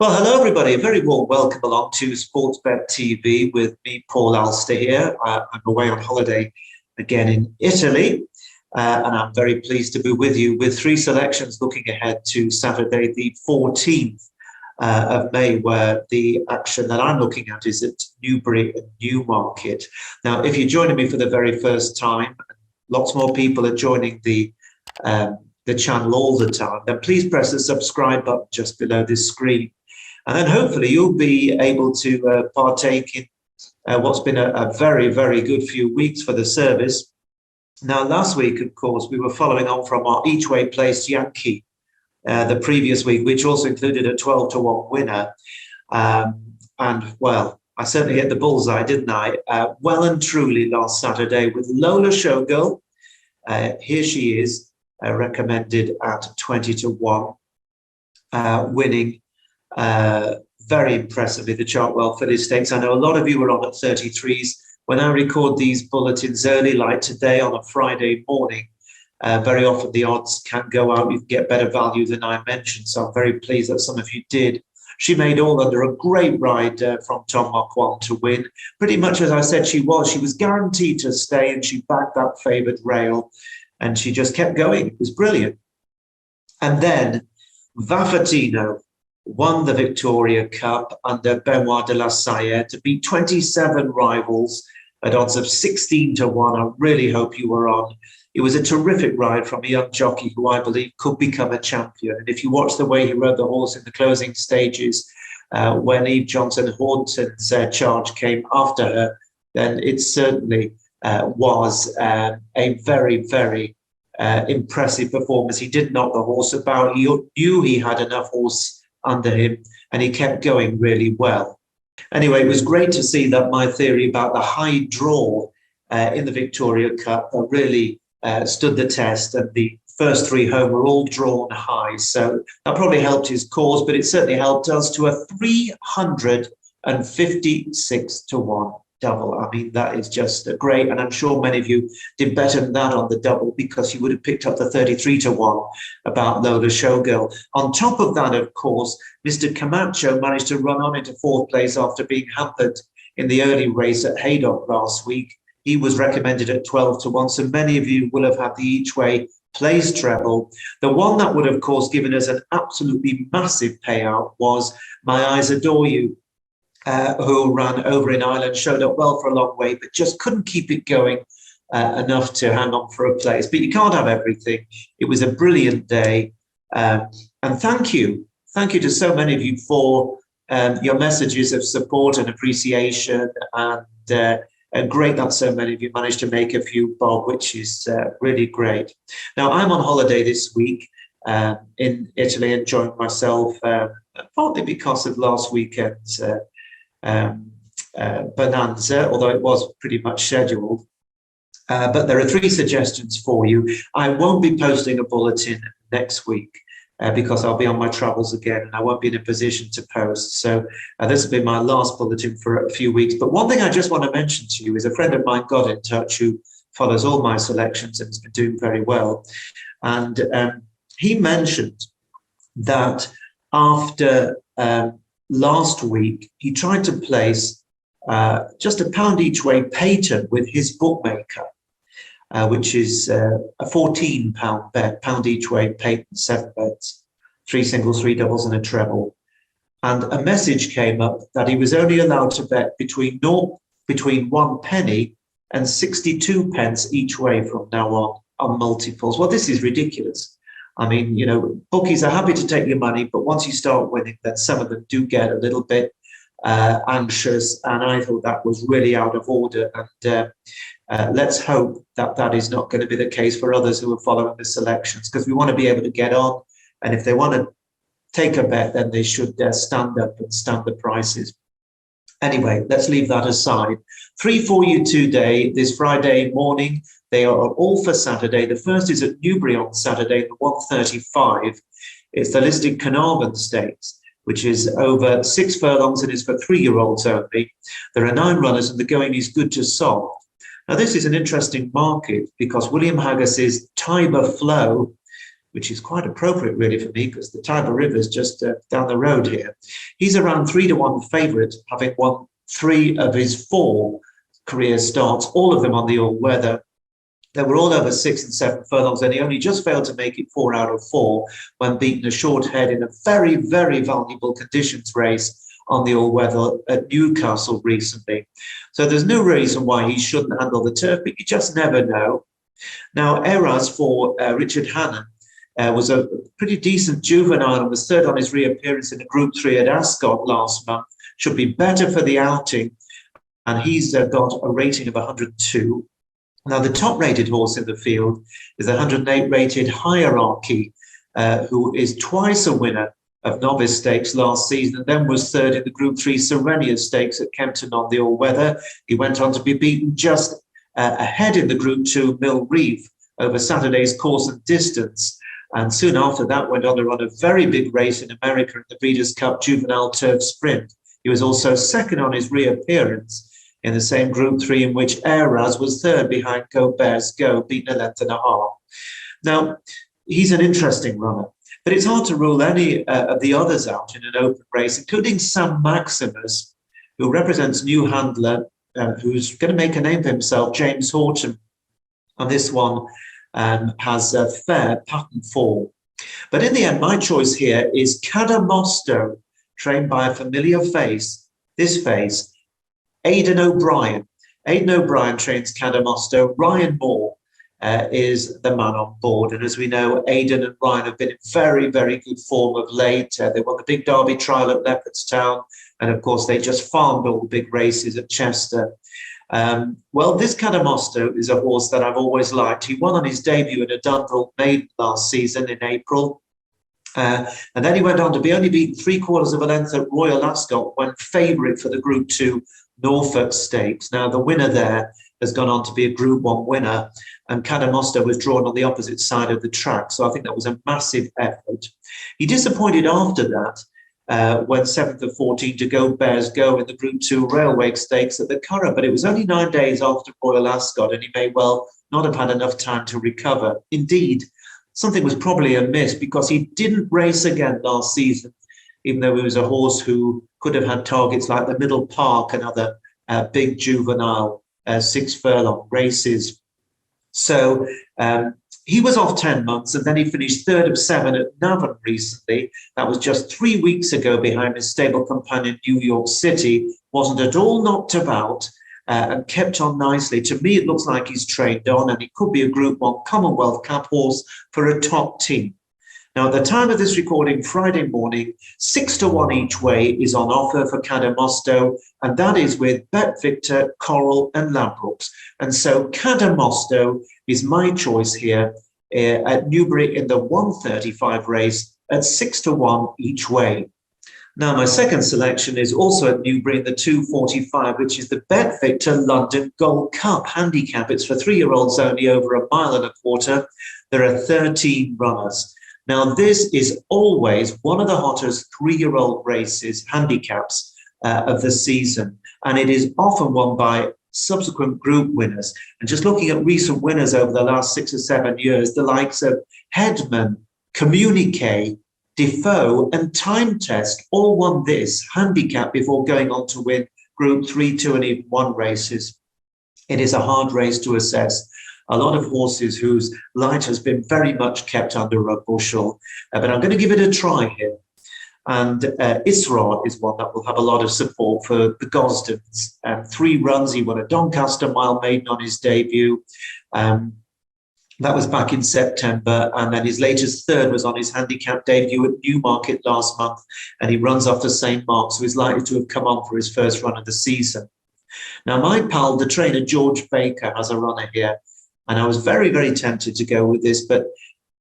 Well, hello, everybody. A very warm welcome along to Sportsbet TV with me, Paul Alster here. I'm away on holiday again in Italy, and I'm very pleased to be with you with three selections looking ahead to Saturday, the 14th of May, where the action that I'm looking at is at Newbury and Newmarket. Now, if you're joining me for the very first time, lots more people are joining the channel all the time, then please press the subscribe button just below this screen. And then hopefully you'll be able to partake in what's been a very, very good few weeks for the service. Now, last week, of course, we were following on from our each way placed Yankee the previous week, which also included a 12-1 winner. And, well, I certainly hit the bullseye, didn't I? Well and truly last Saturday with Lola Showgirl. Here she is, recommended at 20-1, winning very impressively the Chartwell Filly Stakes. I know a lot of you are on at 33s. When I record these bulletins early, like today on a Friday morning, very often the odds can go out. You can get better value than I mentioned. So I'm very pleased that some of you did. She made all under a great ride from Tom Marquand to win. Pretty much as I said she was. She was guaranteed to stay, and she backed that favoured rail, and she just kept going. It was brilliant. And then Vaffatino won the Victoria Cup under Benoit de la Salle to beat 27 rivals at odds of 16-1. I really hope you were on. It was a terrific ride from a young jockey who I believe could become a champion. And if you watch the way he rode the horse in the closing stages, when Eve Johnson Horton's charge came after her, then it certainly was a very, very impressive performance. He did knock the horse about. He knew he had enough horse under him, and he kept going really well. Anyway, it was great to see that my theory about the high draw in the Victoria Cup really stood the test, and the first three home were all drawn high. So that probably helped his cause, but it certainly helped us to a 356-1 double. I mean, that is just great. And I'm sure many of you did better than that on the double, because you would have picked up the 33-1 about Lola Showgirl. On top of that, of course, Mr. Camacho managed to run on into fourth place after being hampered in the early race at Haydock last week. He was recommended at 12-1. So many of you will have had the each way place treble. The one that would, of course, given us an absolutely massive payout was My Eyes Adore You, who ran over in Ireland, showed up well for a long way, but just couldn't keep it going enough to hang on for a place. But you can't have everything. It was a brilliant day. And thank you to so many of you for your messages of support and appreciation. And great that so many of you managed to make a few bob, which is really great. Now, I'm on holiday this week in Italy, enjoying myself, partly because of last weekend's bonanza, although it was pretty much scheduled. But there are three suggestions for you. I won't be posting a bulletin next week because I'll be on my travels again, and I won't be in a position to post. So this will be my last bulletin for a few weeks. But one thing I just want to mention to you is a friend of mine got in touch who follows all my selections and has been doing very well. And he mentioned that after last week, he tried to place just a pound each way patent with his bookmaker, which is a £14 bet, pound each way patent, 7 bets, 3 singles, 3 doubles, and a treble. And a message came up that he was only allowed to bet between 1 penny and 62 pence each way from now on multiples. Well, this is ridiculous. I mean, you know, bookies are happy to take your money, but once you start winning, then some of them do get a little bit anxious. And I thought that was really out of order. And let's hope that that is not going to be the case for others who are following the selections, because we want to be able to get on. And if they want to take a bet, then they should stand up and stand the prices. Anyway, let's leave that aside. 3 for you today, this Friday morning. They are all for Saturday. The first is at Newbury on Saturday, the 1:35. It's the listed Carnarvon Stakes, which is over 6 furlongs and is for 3-year-olds only. There are 9 runners and the going is good to soft. Now, this is an interesting market because William Haggas's Tiber Flow which is quite appropriate really for me because the Tiber River is just down the road here. He's around 3-1 favourite, having won 3 of his 4 career starts, all of them on the all-weather. They were all over 6 and 7 furlongs, and he only just failed to make it 4 out of 4 when beaten a short head in a very, very valuable conditions race on the all-weather at Newcastle recently. So there's no reason why he shouldn't handle the turf, but you just never know. Now, Eras for Richard Hannon was a pretty decent juvenile and was third on his reappearance in a Group 3 at Ascot last month. Should be better for the outing, and he's got a rating of 102. Now, the top-rated horse in the field is the 108-rated Hierarchy, who is twice a winner of Novice Stakes last season, and then was third in the Group 3 Serenia Stakes at Kempton on the all-weather. He went on to be beaten just ahead in the Group 2 Mill Reef over Saturday's course and distance, and soon after that went on to run a very big race in America in the Breeders' Cup Juvenile Turf Sprint. He was also second on his reappearance in the same Group 3 in which Eras was third behind Go Bears Go, beaten a length and a half. Now, he's an interesting runner, but it's hard to rule any of the others out in an open race, including Sam Maximus, who represents new handler, who's going to make a name for himself, James Horton. And this one has a fair pattern fall. But in the end, my choice here is CADAMOSTO, trained by a familiar face, this face, Aidan O'Brien. Aidan O'Brien trains CADAMOSTO. Ryan Moore is the man on board. And as we know, Aidan and Ryan have been in very, very good form of late. They won the big Derby trial at Leopardstown. And of course, they just farmed all the big races at Chester. Well, this CADAMOSTO is a horse that I've always liked. He won on his debut in a Dundalk Maiden last season in April. And then he went on to be only beaten 3/4 of a length at Royal Ascot when favourite for the Group 2 Norfolk Stakes. Now, the winner there has gone on to be a Group 1 winner, and CADAMOSTO was drawn on the opposite side of the track. So I think that was a massive effort. He disappointed after that when 7th of 14 to Go Bears Go in the Group 2 Railway Stakes at the Curragh, but it was only 9 days after Royal Ascot, and he may well not have had enough time to recover. Indeed, something was probably amiss because he didn't race again last season, even though he was a horse who could have had targets like the Middle Park and other big juvenile 6 furlong races. So he was off 10 months, and then he finished 3rd of 7 at Navan recently. That was just 3 weeks ago behind his stable companion New York City. Wasn't at all knocked about and kept on nicely. To me, it looks like he's trained on, and he could be a Group 1 Commonwealth Cup horse for a top team. Now, at the time of this recording, Friday morning, 6-1 each way is on offer for CADAMOSTO, and that is with Bet Victor, Coral and Ladbrokes. And so CADAMOSTO is my choice here at Newbury in the 135 race at 6-1 each way. Now, my second selection is also at Newbury in the 245, which is the Bet Victor London Gold Cup handicap. It's for 3-year-olds only over 1.25 miles. There are 13 runners. Now, this is always one of the hottest 3-year-old races, handicaps of the season, and it is often won by subsequent group winners. And just looking at recent winners over the last 6 or 7 years, the likes of Hedman, Communique, Defoe and Time Test all won this handicap before going on to win Group 3, 2 and even 1 races. It is a hard race to assess. A lot of horses whose light has been very much kept under a bushel. But I'm going to give it a try here. And Isra is one that will have a lot of support for the Gosdens. 3 runs, he won a Doncaster Mile Maiden on his debut. That was back in September. And then his latest 3rd was on his handicap debut at Newmarket last month. And he runs off the same mark, so he's likely to have come on for his first run of the season. Now, my pal, the trainer George Baker, has a runner here. And I was very, very tempted to go with this, but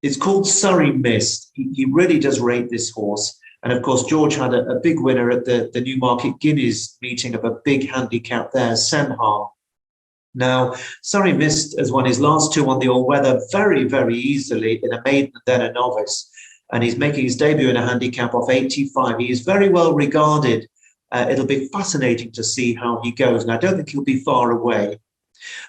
it's called Surrey Mist. He really does rate this horse. And of course, George had a big winner at the Newmarket Guineas meeting of a big handicap there, Semhar. Now, Surrey Mist has won his last 2 on the all-weather very, very easily in a maiden and then a novice. And he's making his debut in a handicap of 85. He is very well regarded. It'll be fascinating to see how he goes. And I don't think he'll be far away.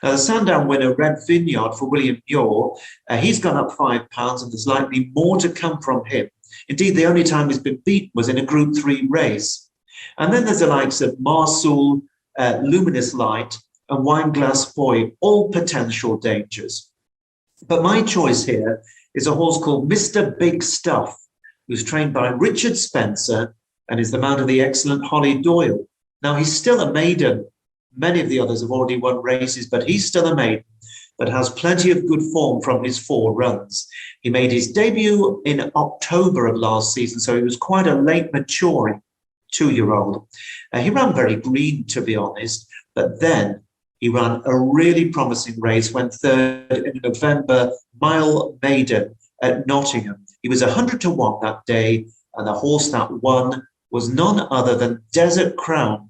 Now, the Sandown winner, Red Vineyard for William Muir, he's gone up £5 and there's likely more to come from him. Indeed, the only time he's been beaten was in a Group 3 race. And then there's the likes of Marsul, Luminous Light and Wineglass Boy, all potential dangers. But my choice here is a horse called Mr. Big Stuff, who's trained by Richard Spencer and is the mount of the excellent Holly Doyle. Now, he's still a maiden. Many of the others have already won races, but he's still a maiden, but has plenty of good form from his 4 runs. He made his debut in October of last season, so he was quite a late maturing 2-year-old. He ran very green, to be honest, but then he ran a really promising race, went third in a November Mile Maiden at Nottingham. He was 100 to 1 that day, and the horse that won was none other than Desert Crown.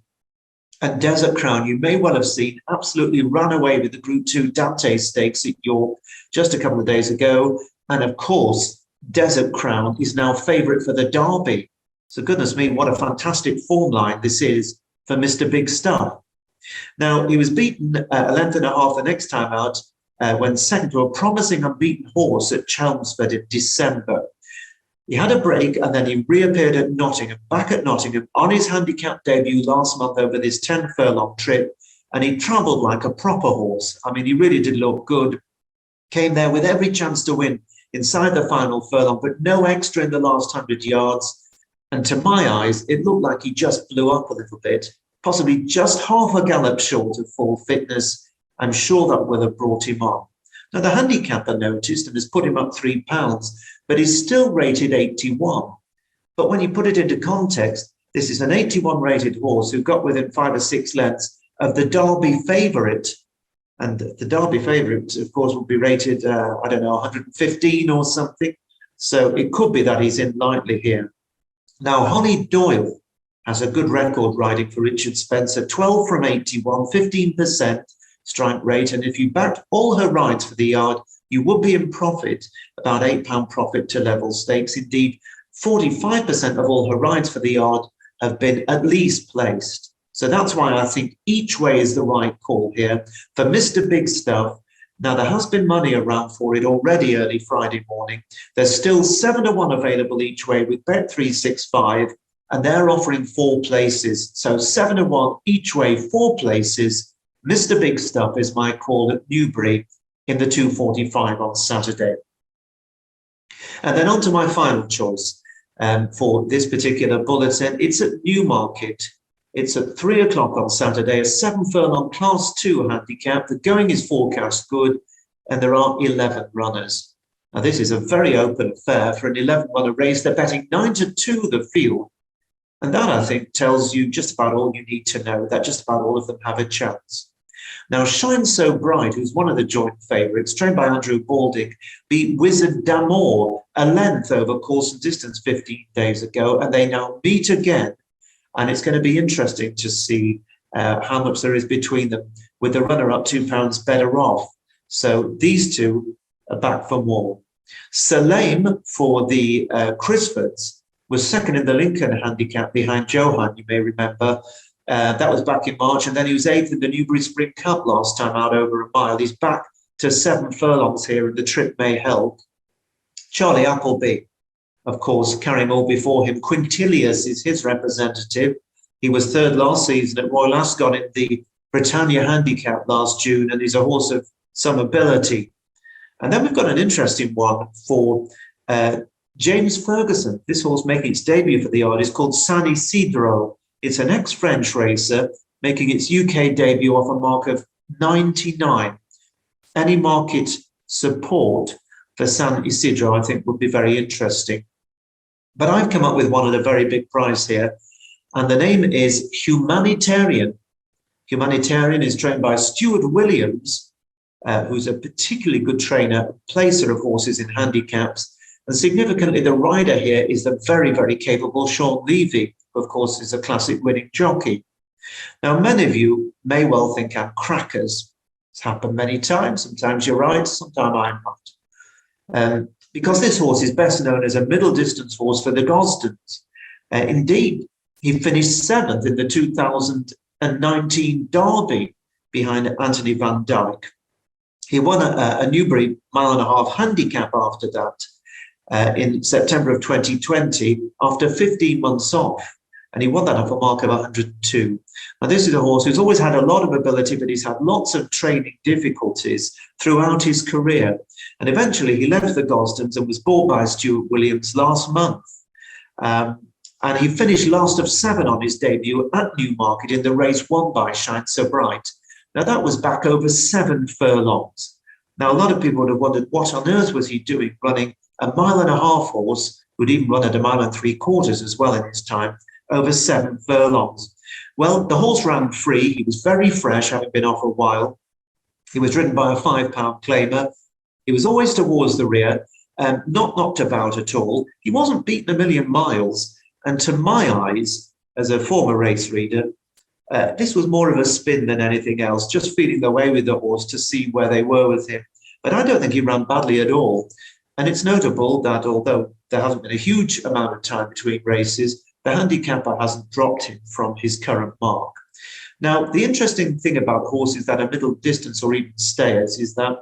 And Desert Crown, you may well have seen, absolutely ran away with the Group 2 Dante Stakes at York just a couple of days ago. And of course, Desert Crown is now favourite for the Derby. So goodness me, what a fantastic form line this is for Mr. Big Stuff. Now, he was beaten a length and a half the next time out when second to a promising unbeaten horse at Chelmsford in December. He had a break and then he reappeared at Nottingham, back at Nottingham on his handicap debut last month over this 10 furlong trip, and he travelled like a proper horse. I mean, he really did look good. Came there with every chance to win inside the final furlong, but no extra in the last 100 yards. And to my eyes, it looked like he just blew up a little bit, possibly just half a gallop short of full fitness. I'm sure that will have brought him on. Now, the handicapper noticed and has put him up £3, but he's still rated 81. But when you put it into context, this is an 81 rated horse who got within 5 or 6 lengths of the Derby favourite. And the Derby favourite, of course, will be rated, 115 or something. So it could be that he's in lightly here. Now, Holly Doyle has a good record riding for Richard Spencer, 12 from 81, 15% strike rate. And if you backed all her rides for the yard, you would be in profit, about £8 profit to level stakes. Indeed, 45% of all her rides for the yard have been at least placed. So that's why I think each way is the right call here for Mr. Big Stuff. Now, there has been money around for it already early Friday morning. There's still 7 to 1 available each way with Bet365, and they're offering 4 places. So 7 to 1 each way, 4 places. Mr. Big Stuff is my call at Newbury in the 2:45 on Saturday. And then on to my final choice for this particular bulletin. It's at Newmarket. It's at 3 o'clock on Saturday, a 7 furlong Class 2 handicap. The going is forecast good, and there are 11 runners. Now, this is a very open affair for an 11-runner race. They're betting 9 to 2 the field. And that, I think, tells you just about all you need to know, that just about all of them have a chance. Now, Shine So Bright, who's one of the joint favourites, trained by Andrew Balding, beat Wizard D'Amour a length over course and distance 15 days ago, and they now meet again. And it's going to be interesting to see how much there is between them, with the runner-up £2 better off. So these two are back for more. Salame for the Crisfords was second in the Lincoln handicap behind Johan, you may remember. That was back in March, and then he was 8th in the Newbury Spring Cup last time out over a mile. He's back to 7 furlongs here, and the trip may help. Charlie Appleby, of course, carrying all before him. Quintilius is his representative. He was 3rd last season at Royal Ascot in the Britannia Handicap last June, and he's a horse of some ability. And then we've got an interesting one for James Ferguson. This horse making its debut for the yard is called San Isidro. It's an ex-French racer making its UK debut off a mark of 99. Any market support for San Isidro, I think, would be very interesting. But I've come up with one at a very big price here, and the name is Humanitarian. Humanitarian is trained by Stuart Williams, who's a particularly good trainer, placer of horses in handicaps. And significantly, the rider here is the very, very capable Sean Levy, who, of course, is a classic winning jockey. Now, many of you may well think I'm crackers. It's happened many times. Sometimes you're right, sometimes I'm not. Because this horse is best known as a middle distance horse for the Gosdens. Indeed, he finished 7th in the 2019 Derby. behind Anthony van Dijk. He won a Newbury 1.5 mile handicap after that in September of 2020 after 15 months off. And he won that off a mark of 102. Now, this is a horse who's always had a lot of ability, but he's had lots of training difficulties throughout his career. And eventually he left the Gosdens and was bought by Stuart Williams last month. And he finished last of 7 on his debut at Newmarket in the race won by Shine So Bright. Now, that was back over 7 furlongs. Now, a lot of people would have wondered what on earth was he doing running a 1.5 mile horse who'd even run at 1.75 miles as well in his time, over 7 furlongs. Well, the horse ran free. He was very fresh, having been off a while. He was ridden by a £5 claimer. He was always towards the rear, not knocked about at all. He wasn't beaten a million miles. And to my eyes, as a former race reader, this was more of a spin than anything else, just feeling their way with the horse to see where they were with him. But I don't think he ran badly at all. And it's notable that although there hasn't been a huge amount of time between races, the handicapper hasn't dropped him from his current mark. Now, the interesting thing about horses that are middle distance or even stayers is that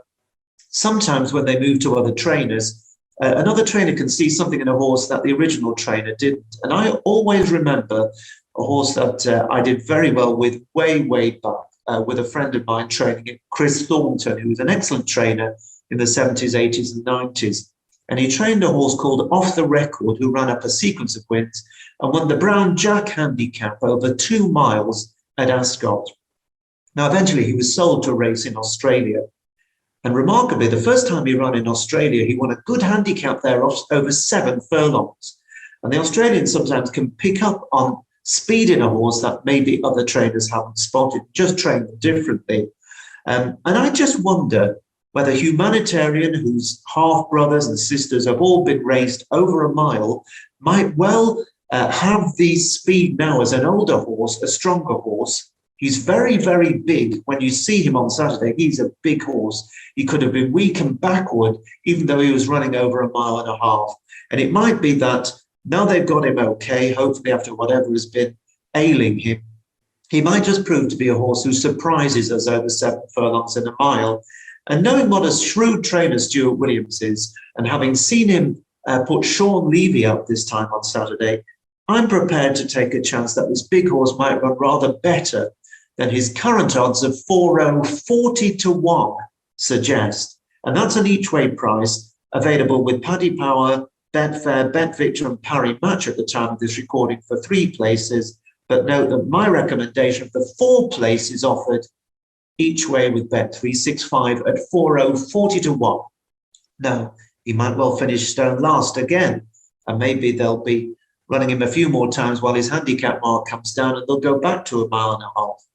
sometimes when they move to other trainers, another trainer can see something in a horse that the original trainer didn't. And I always remember a horse that I did very well with way back with a friend of mine training it, Chris Thornton, who was an excellent trainer in the 70s, 80s and 90s. And he trained a horse called Off the Record, who ran up a sequence of wins and won the Brown Jack handicap over 2 miles at Ascot. Now, eventually he was sold to a race in Australia. And remarkably, the first time he ran in Australia, he won a good handicap there over 7 furlongs. And the Australians sometimes can pick up on speed in a horse that maybe other trainers haven't spotted, just train them differently. And I just wonder whether Humanitarian, whose half-brothers and sisters have all been raced over a mile, might well have the speed now as an older horse, a stronger horse. He's very big. When you see him on Saturday, he's a big horse. He could have been weak and backward, even though he was running over 1.5 miles. And it might be that now they've got him okay, hopefully after whatever has been ailing him, he might just prove to be a horse who surprises us over 7 furlongs in a mile. And knowing what a shrewd trainer Stuart Williams is, and having seen him put Sean Levy up this time on Saturday, I'm prepared to take a chance that this big horse might run rather better than his current odds of 40 to 1 suggest. And that's an each-way price available with Paddy Power, Betfair, BetVictor and Parry Match at the time of this recording for 3 places. But note that my recommendation of the 4 places offered each way with Bet365 at 40 to 1. Now, he might well finish stone last again, and maybe they'll be running him a few more times while his handicap mark comes down and they'll go back to 1.5 miles.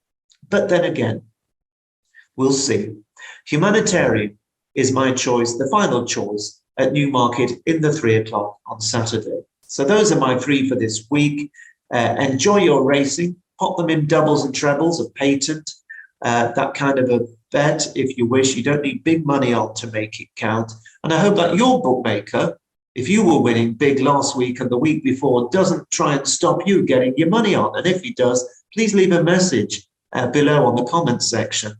But then again, we'll see. Humanitarian is my choice, the final choice at Newmarket in the 3 o'clock on Saturday. So those are my 3 for this week. Enjoy your racing, pop them in doubles and trebles, a patent, that kind of a bet if you wish. You don't need big money on to make it count. And I hope that your bookmaker, if you were winning big last week and the week before, doesn't try and stop you getting your money on. And if he does, please leave a message below on the comments section,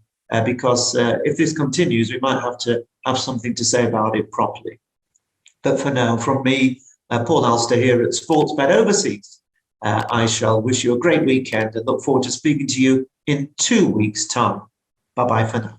because if this continues, we might have to have something to say about it properly. But for now, from me, Paul Alster here at Sportsbet Overseas, I shall wish you a great weekend and look forward to speaking to you in 2 weeks' time. Bye-bye for now.